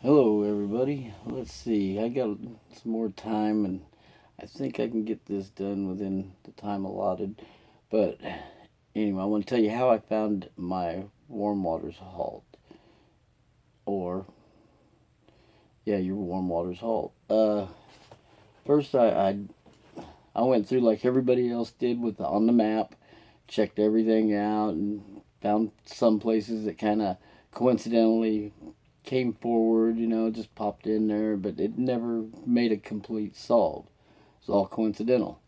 Hello, everybody. Let's see. I got some more time, and I think I can get this done within the time allotted. But anyway, I want to tell you how I found my warm waters halt, or yeah, your warm waters halt. First, I went through like everybody else did with on the map, checked everything out, and found some places that kind of coincidentally came forward, just popped in there, but it never made a complete solve. It's all coincidental.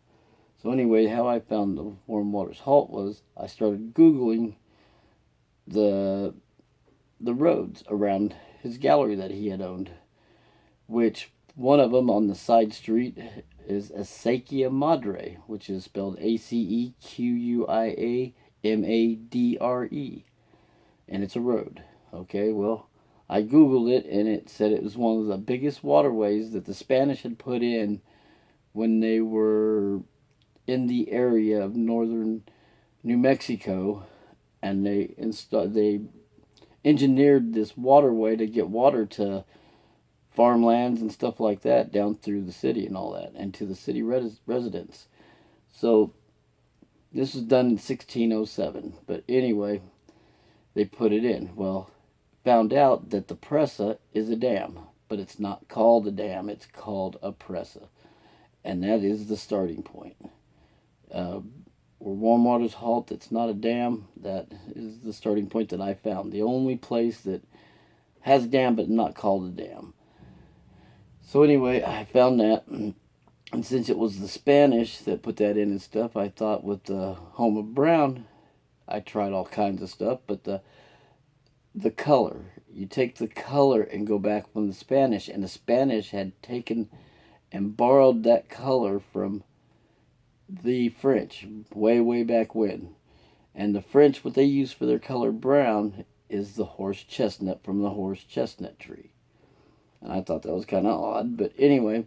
So anyway, how I found the warm waters halt was I started Googling the the roads around his gallery that he had owned, which one of them on the side street is Acequia Madre, which is spelled Acequia Madre, and it's a road. Okay, well, I Googled it and it said it was one of the biggest waterways that the Spanish had put in when they were in the area of northern New Mexico, and they engineered this waterway to get water to farmlands and stuff like that down through the city and all that, and to the city residents. So this was done in 1607. But anyway, they put it in. Well, found out that the pressa is a dam, but it's not called a dam, it's called a pressa. And that is the starting point. Uh, where warm waters halt, it's not a dam. That is the starting point that I found. The only place that has a dam but not called a dam. So anyway, I found that. And since it was the Spanish that put that in and stuff, I thought with the home of Brown, I tried all kinds of stuff, but the color. You take the color and go back from the Spanish, and the Spanish had taken and borrowed that color from the French way, way back when. And the French, what they use for their color brown is the horse chestnut from the horse chestnut tree. And I thought that was kind of odd, but anyway,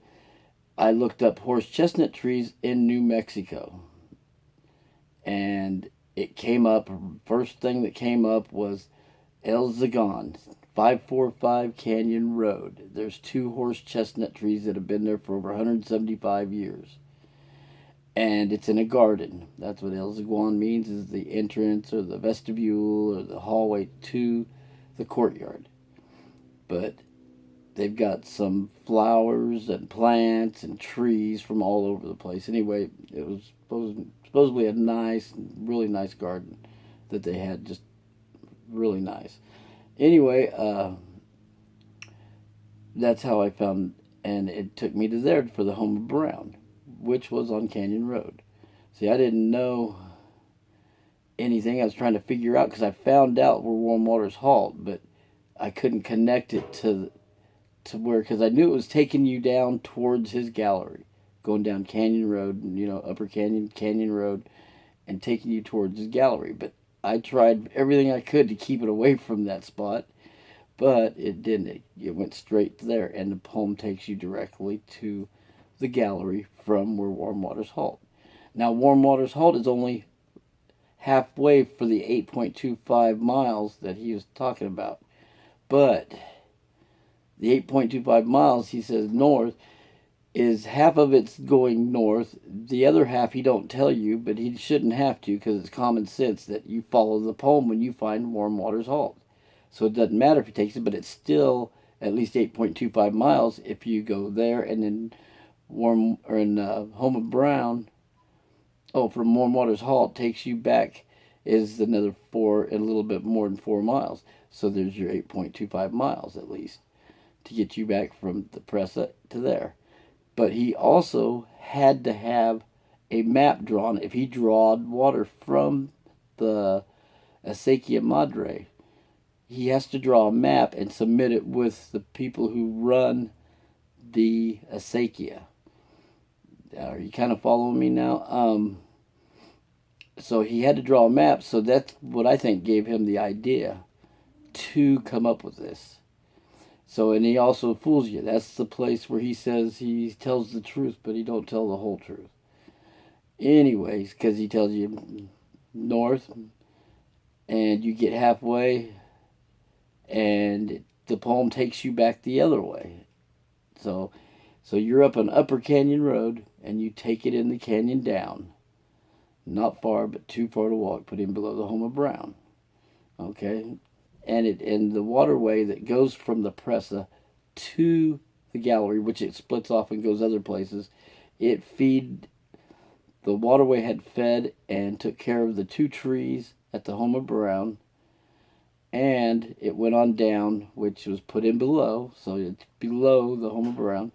I looked up horse chestnut trees in New Mexico, and it came up. First thing that came up was El Zagon, 545 Canyon Road. There's two horse chestnut trees that have been there for over 175 years. And it's in a garden. That's what El Zaguan means, is the entrance or the vestibule or the hallway to the courtyard. But they've got some flowers and plants and trees from all over the place. Anyway, it was supposedly a nice, really nice garden that they had, just really nice. Anyway, that's how I found, and it took me to there for the home of Brown, which was on Canyon Road. See, I didn't know anything. I was trying to figure out because I found out where warm waters halt, but I couldn't connect it to where, because I knew it was taking you down towards his gallery, going down Canyon Road, Upper Canyon Road, and taking you towards his gallery. But I tried everything I could to keep it away from that spot, but it didn't. It went straight there, and the poem takes you directly to the gallery from where warm waters halt. Now, warm waters halt is only halfway for the 8.25 miles that he was talking about, but the 8.25 miles, he says, north, is half of it's going north. The other half he don't tell you, but he shouldn't have to, because it's common sense that you follow the poem when you find warm waters halt. So it doesn't matter if he takes it, but it's still at least 8.25 miles if you go there, and then home of Brown. Oh, from warm waters halt takes you back is another 4 and a little bit more than 4 miles. So there's your 8.25 miles at least to get you back from the pressa to there. But he also had to have a map drawn if he drawed water from the Acequia Madre. He has to draw a map and submit it with the people who run the Acequia. Are you kind of following me now? So he had to draw a map, so that's what I think gave him the idea to come up with this. So, and he also fools you. That's the place where he says he tells the truth, but he don't tell the whole truth. Anyways, because he tells you north, and you get halfway, and the poem takes you back the other way. So you're up on Upper Canyon Road, and you take it in the canyon down. Not far, but too far to walk. Put in below the home of Brown. Okay, and the waterway that goes from the Presa to the gallery, which it splits off and goes other places. The waterway had fed and took care of the 2 trees at the home of Brown, and it went on down, which was put in below, so it's below the home of Brown,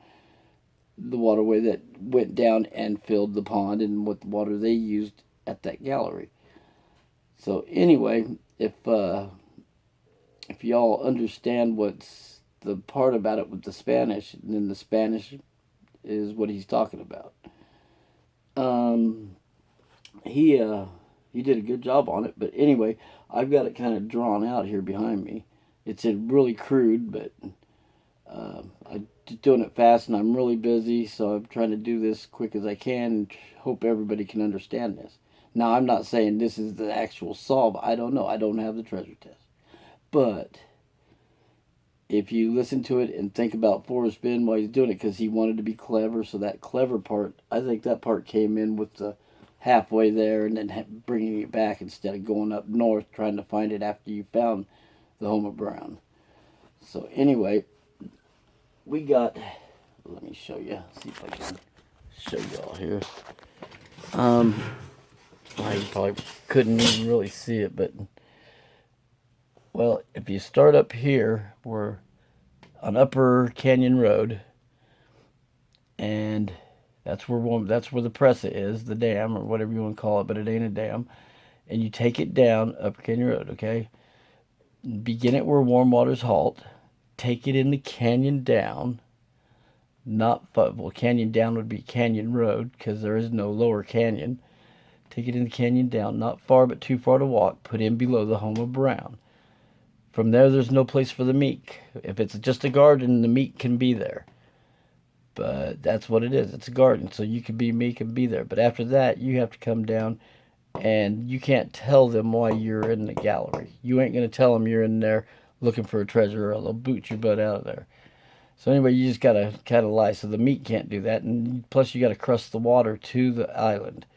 the waterway that went down and filled the pond and what water they used at that gallery. So anyway, if y'all understand what's the part about it with the Spanish, then the Spanish is what he's talking about. He did a good job on it, but anyway, I've got it kind of drawn out here behind me. It's really crude, but I'm just doing it fast, and I'm really busy, so I'm trying to do this quick as I can and hope everybody can understand this. Now, I'm not saying this is the actual solve. I don't know. I don't have the treasure test. But if you listen to it and think about Forrest Fenn while he's doing it, because he wanted to be clever, so that clever part, I think that part came in with the halfway there and then bringing it back instead of going up north trying to find it after you found the home of Brown. So anyway, we got, let me show you, see if I can show y'all here. You probably couldn't even really see it, but well, if you start up here, we're on Upper Canyon Road, and that's where the Presa is, the dam, or whatever you want to call it, but it ain't a dam. And you take it down Upper Canyon Road, okay? Begin it where warm waters halt. Take it in the canyon down. Canyon down would be Canyon Road, because there is no lower canyon. Take it in the canyon down, not far but too far to walk. Put in below the home of Brown. From there's no place for the meek. If it's just a garden, the meek can be there. But that's what it is. It's a garden, so you can be meek and be there. But after that, you have to come down, and you can't tell them why you're in the gallery. You ain't going to tell them you're in there looking for a treasure, or they'll boot your butt out of there. So anyway, you just got to kind of lie. So the meek can't do that. And plus, you got to cross the water to the island.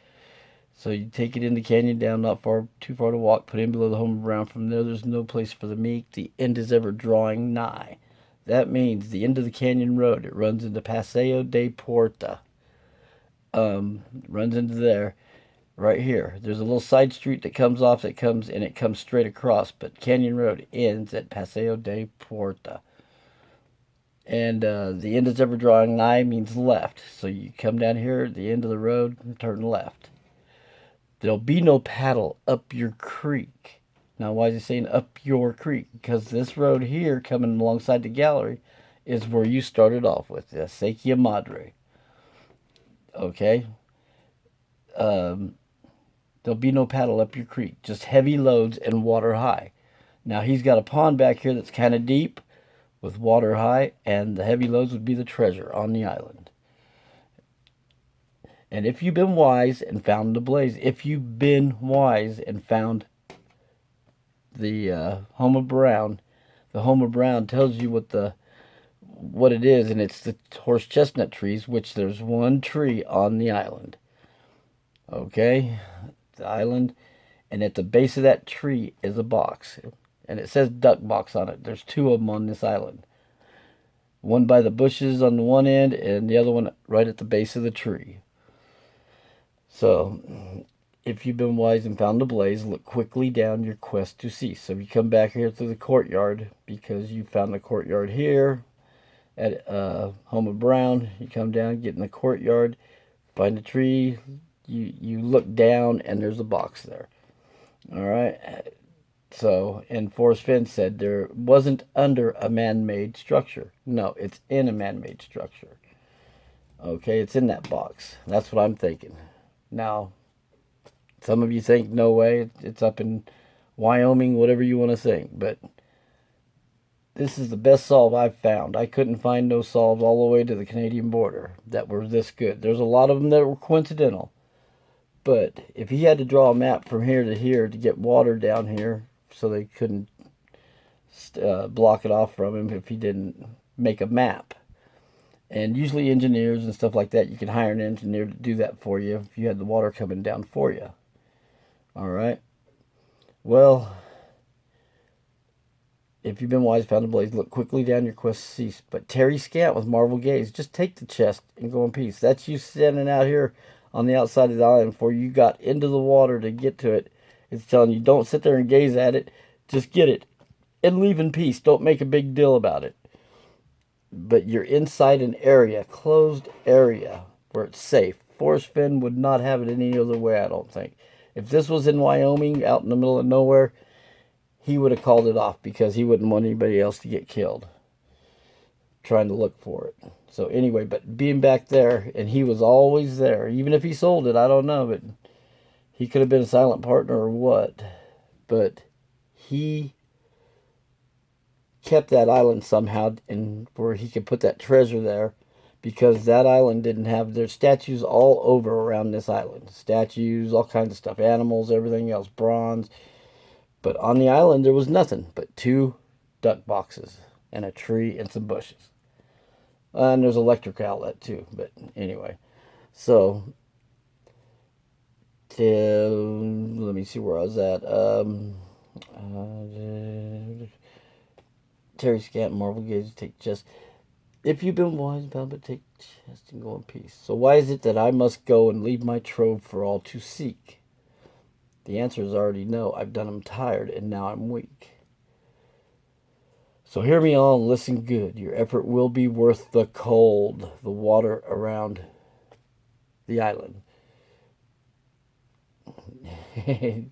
So you take it in the canyon down, not too far to walk, put in below the home of Brown. From there's no place for the meek. The end is ever drawing nigh. That means the end of the canyon road. It runs into Paseo de Puerta. Runs into there, right here. There's a little side street that comes off, it comes straight across. But Canyon Road ends at Paseo de Puerta. And the end is ever drawing nigh means left. So you come down here at the end of the road and turn left. There'll be no paddle up your creek. Now, why is he saying up your creek? Because this road here, coming alongside the gallery, is where you started off with, the Acequia Madre. Okay? There'll be no paddle up your creek. Just heavy loads and water high. Now, he's got a pond back here that's kind of deep with water high, and the heavy loads would be the treasure on the island. And if you've been wise and found the blaze, if you've been wise and found the home of Brown, the home of Brown tells you what it is, and it's the horse chestnut trees, which there's one tree on the island. Okay, the island, and at the base of that tree is a box, and it says duck box on it. There's 2 of them on this island. One by the bushes on the one end, and the other one right at the base of the tree. So, if you've been wise and found the blaze, look quickly down your quest to see. So, if you come back here through the courtyard, because you found the courtyard here at home of Brown, you come down, get in the courtyard, find a tree, you look down, and there's a box there. All right. So, and Forrest Fenn said there wasn't under a man-made structure. No, it's in a man-made structure. Okay, it's in that box. That's what I'm thinking. Now, some of you think, no way, it's up in Wyoming, whatever you want to think, but this is the best solve I've found. I couldn't find no solves all the way to the Canadian border that were this good. There's a lot of them that were coincidental, but if he had to draw a map from here to here to get water down here so they couldn't block it off from him if he didn't make a map. And usually engineers and stuff like that, you can hire an engineer to do that for you if you had the water coming down for you. All right. Well, if you've been wise, found the blaze, look quickly down, your quest cease. But tarry scant with marvel gaze. Just take the chest and go in peace. That's you standing out here on the outside of the island before you got into the water to get to it. It's telling you, don't sit there and gaze at it. Just get it and leave in peace. Don't make a big deal about it. But you're inside an area, closed area, where it's safe. Forrest Fenn would not have it any other way, I don't think. If this was in Wyoming, out in the middle of nowhere, he would have called it off because he wouldn't want anybody else to get killed trying to look for it. So anyway, but being back there, and he was always there. Even if he sold it, I don't know, but he could have been a silent partner or what. But he kept that island somehow, and where he could put that treasure there, because that island didn't have, there's statues all over around this island. Statues, all kinds of stuff, animals, everything else, bronze. But on the island, there was nothing but 2 duck boxes and a tree and some bushes. And there's an electric outlet, too. But anyway. So, let me see where I was at. Terry Scant, Marvel Gaze, take chest. If you've been wise about it, take chest and go in peace. So why is it that I must go and leave my trove for all to seek? The answer is already no. I've done them tired, and now I'm weak. So hear me all and listen good. Your effort will be worth the cold, the water around the island. And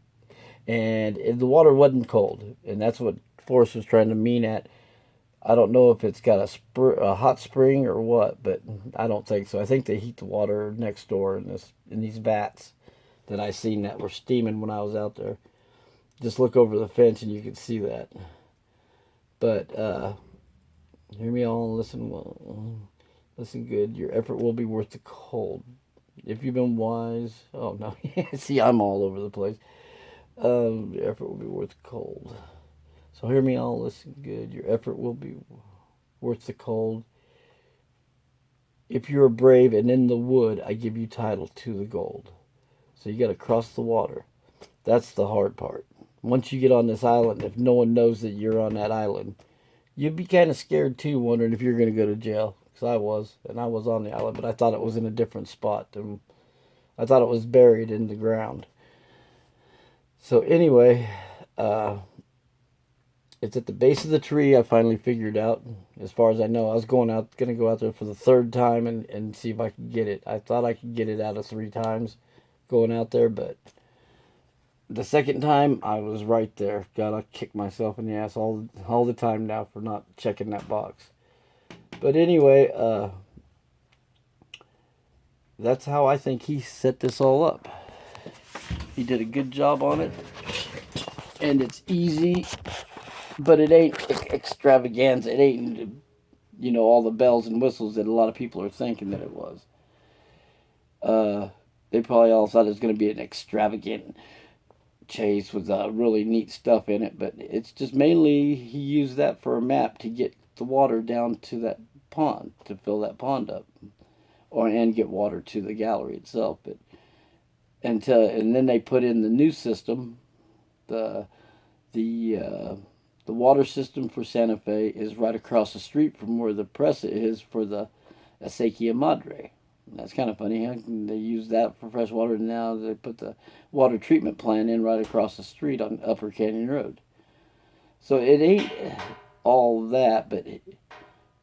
the water wasn't cold, and that's what Forrest was trying to mean at. I don't know if it's got a hot spring or what, but I don't think so. I think they heat the water next door in these vats that I seen that were steaming when I was out there. Just look over the fence and you can see that. But hear me all and listen well. Listen good. Your effort will be worth the cold. If you've been wise. Oh no. See, I'm all over the place. Your effort will be worth the cold. So hear me all, listen good. Your effort will be worth the cold. If you're brave and in the wood, I give you title to the gold. So you got to cross the water. That's the hard part. Once you get on this island, if no one knows that you're on that island, you'd be kind of scared too, wondering if you're going to go to jail. Because I was, and I was on the island, but I thought it was in a different spot. I thought it was buried in the ground. So anyway, it's at the base of the tree. I finally figured out, as far as I know. I was going to go out there for the 3rd time and see if I could get it. I thought I could get it out of 3 times going out there, but the 2nd time I was right there. God, I kick myself in the ass all the time now for not checking that box. But anyway, that's how I think he set this all up. He did a good job on it, and it's easy, but it ain't extravaganza. It ain't, all the bells and whistles that a lot of people are thinking that it was. They probably all thought it was going to be an extravagant chase with really neat stuff in it, but it's just mainly he used that for a map to get the water down to that pond, to fill that pond up, and get water to the gallery itself. But and then they put in the new system. The water system for Santa Fe is right across the street from where the press is for the Acequia Madre. That's kind of funny, huh? They use that for fresh water, and now they put the water treatment plant in right across the street on Upper Canyon Road. So it ain't all that, but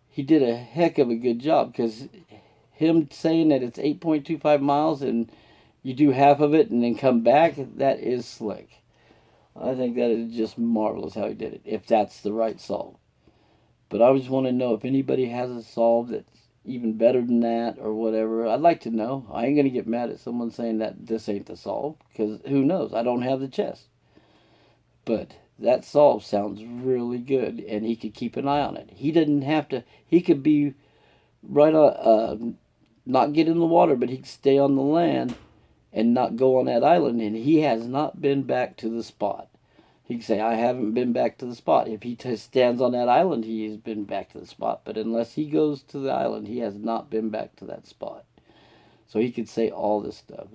he did a heck of a good job, because him saying that it's 8.25 miles and you do half of it and then come back, that is slick. I think that is just marvelous how he did it, if that's the right solve. But I just want to know if anybody has a solve that's even better than that or whatever. I'd like to know. I ain't going to get mad at someone saying that this ain't the solve, because who knows? I don't have the chest. But that solve sounds really good, and he could keep an eye on it. He didn't have to. He could be right on, not get in the water, but he could stay on the land and not go on that island, and he has not been back to the spot. He can say, I haven't been back to the spot. If he stands on that island, he has been back to the spot. But unless he goes to the island, he has not been back to that spot. So he could say all this stuff.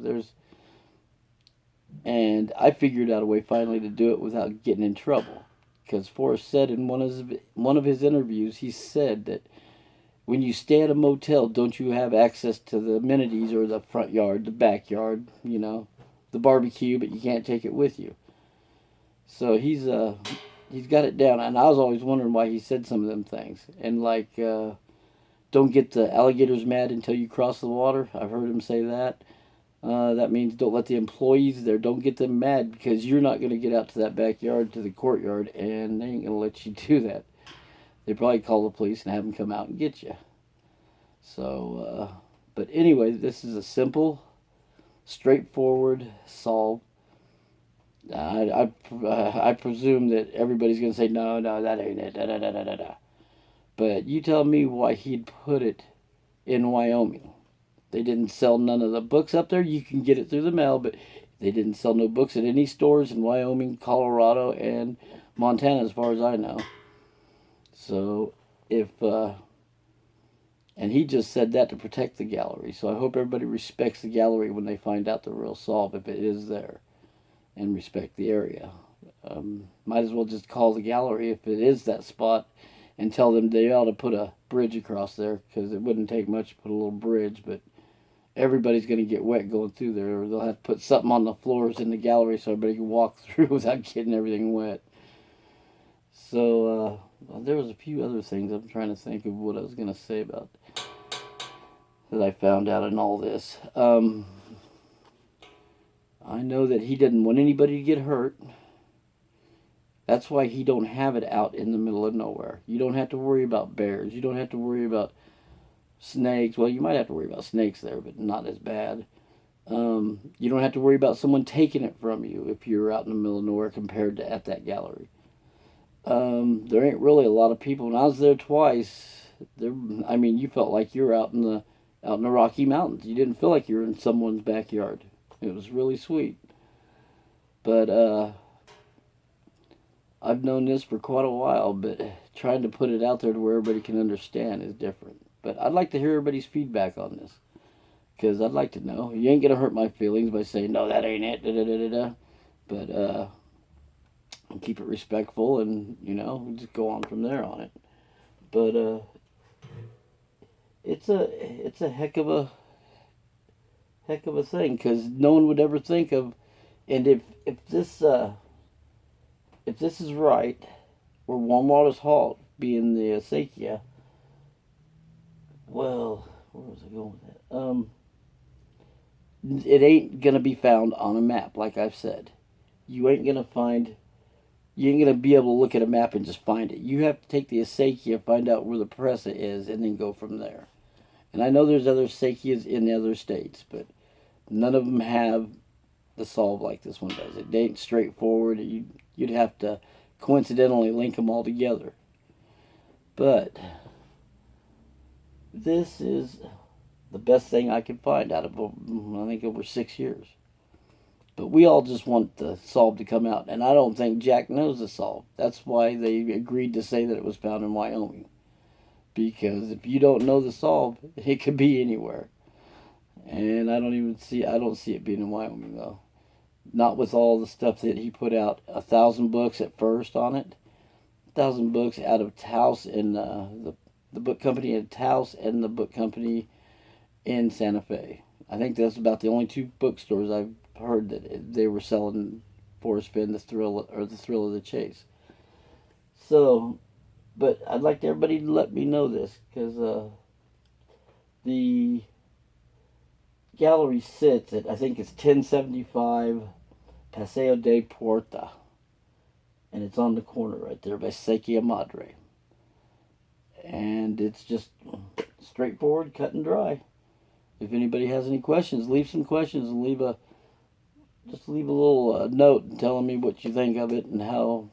And I figured out a way finally to do it without getting in trouble. Because Forrest said in one of his interviews, he said that when you stay at a motel, don't you have access to the amenities or the front yard, the backyard, the barbecue, but you can't take it with you. So he's got it down, and I was always wondering why he said some of them things. And like, don't get the alligators mad until you cross the water. I've heard him say that. That means don't let the employees there, don't get them mad because you're not going to get out to that backyard, to the courtyard, and they ain't going to let you do that. They probably call the police and have them come out and get you. So, but anyway, this is a simple, straightforward solve. I presume that everybody's going to say, no, that ain't it, da. But you tell me why he'd put it in Wyoming. They didn't sell none of the books up there. You can get it through the mail, but they didn't sell no books at any stores in Wyoming, Colorado, and Montana, as far as I know. So, and he just said that to protect the gallery. So I hope everybody respects the gallery when they find out the real solve, if it is there, and respect the area. Might as well just call the gallery if it is that spot and tell them they ought to put a bridge across there, because it wouldn't take much to put a little bridge, but everybody's going to get wet going through there, or they'll have to put something on the floors in the gallery so everybody can walk through without getting everything wet. So, there was a few other things. I'm trying to think of what I was going to say about that I found out in all this. I know that he didn't want anybody to get hurt. That's why he don't have it out in the middle of nowhere. You don't have to worry about bears. You don't have to worry about snakes. Well, you might have to worry about snakes there, but not as bad. You don't have to worry about someone taking it from you if you're out in the middle of nowhere compared to at that gallery. There ain't really a lot of people. When I was there twice, you felt like you were out in the Rocky Mountains. You didn't feel like you were in someone's backyard. It was really sweet. But I've known this for quite a while, but trying to put it out there to where everybody can understand is different. But I'd like to hear everybody's feedback on this, because I'd like to know. You ain't gonna hurt my feelings by saying, no, that ain't it, da-da-da-da-da. But keep it respectful, and just go on from there on it. But it's a heck of a thing, because no one would ever think of. And if this is right, where Warm Waters Halt being the acequia, well, where was I going with that? It ain't gonna be found on a map, like I've said. You ain't gonna be able to look at a map and just find it. You have to take the acequia, find out where the presa is, and then go from there. And I know there's other acequias in the other states, but none of them have the solve like this one does. It ain't straightforward. You'd have to coincidentally link them all together. But this is the best thing I could find out of, I think, over 6 years. But we all just want the solve to come out. And I don't think Jack knows the solve. That's why they agreed to say that it was found in Wyoming. Because if you don't know the solve, it could be anywhere. And I don't see it being in Wyoming, though. Not with all the stuff that he put out. 1,000 books at first on it. 1,000 books out of Taos in the book company in Taos and the book company in Santa Fe. I think that's about the only two bookstores I've heard that they were selling Forrest Fenn, the Thrill of the Chase. So, but I'd like everybody to let me know this, because the gallery sits at, I think it's 1075 Paseo de Puerta, and it's on the corner right there by Sequia Madre. And it's just straightforward, cut and dry. If anybody has any questions, leave some questions and leave a little note telling me what you think of it and how,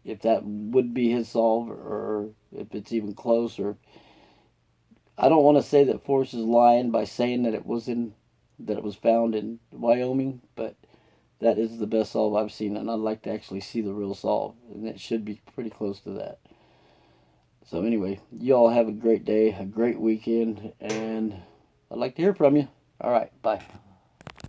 if that would be his solve, or if it's even close. Or I don't want to say that Forrest is lying by saying that it was found in Wyoming, but that is the best solve I've seen, and I'd like to actually see the real solve, and it should be pretty close to that. So anyway, you all have a great day, a great weekend, and I'd like to hear from you. All right, bye.